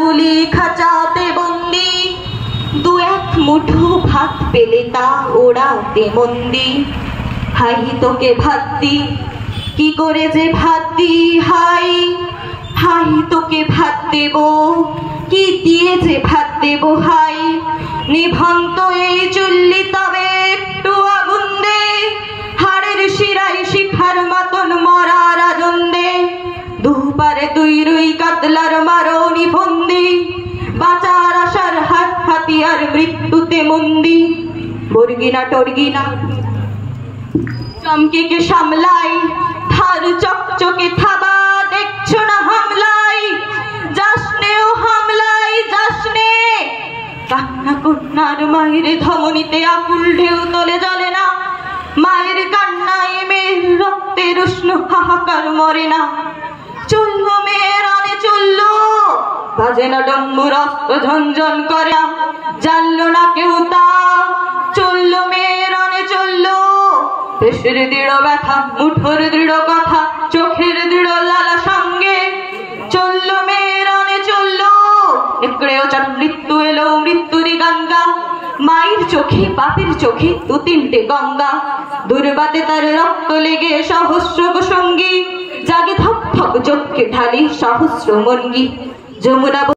গুলি খাঁচাতে বন্দি, দু এক মুঠো ভাত পেলে তা ওড়াতে মন্দি। হাই তোকে ভাত দি, কি করে যে ভাত দি, হাই হাই তোকে ভাত দেব, কি দিয়ে যে ভাত দেব, হাই নিভন্ত এই চুল্লি তবে একটু আগুন দে, হাড়ের শিরাই শিখার মতন মরার আগুন দে। দুপারে দুই রুই কাতলার মারণি ফন্দি, বাঁচার আশার হাত হাতিয়ার মৃত্যুতে মন্দি। বর্গিনা টর্গিনা চমকে সামলাই, ধার চকচকে থাবা দেখছো না হামলাই, যাসনে ও হামলাই যাসনে। কান্না কন্যার মায়ের ধমনীতে আকুল ঢেউ তোলে জ্বলে না, মায়ের কান্নায় মেয়ের রক্তের উষ্ণ হাহাকার মরে না। চললো মেয়ের অনে চললো, বাজে না ডম্বু রক্ত ঝনঝন করে, জানলো না কেউ তা। চললো মেয়ের অনে চললো, দেশের দৃঢ় ব্যথা, মুঠোর দৃঢ় কথা, চোখের দৃঢ় লালা সঙ্গে। চললো মেয়ের অনে চললো, একড়েও চার মৃত্যু এলো মৃত্যুরই গঙ্গা, মায়ের চোখে বাপের চোখে দু তিনটে গঙ্গা। দুর্বাতে তার রক্ত লেগে সহস্র সঙ্গী, জাগে ধক ধক চোখকে ঢালি সহস্র মঙ্গি। যমুনা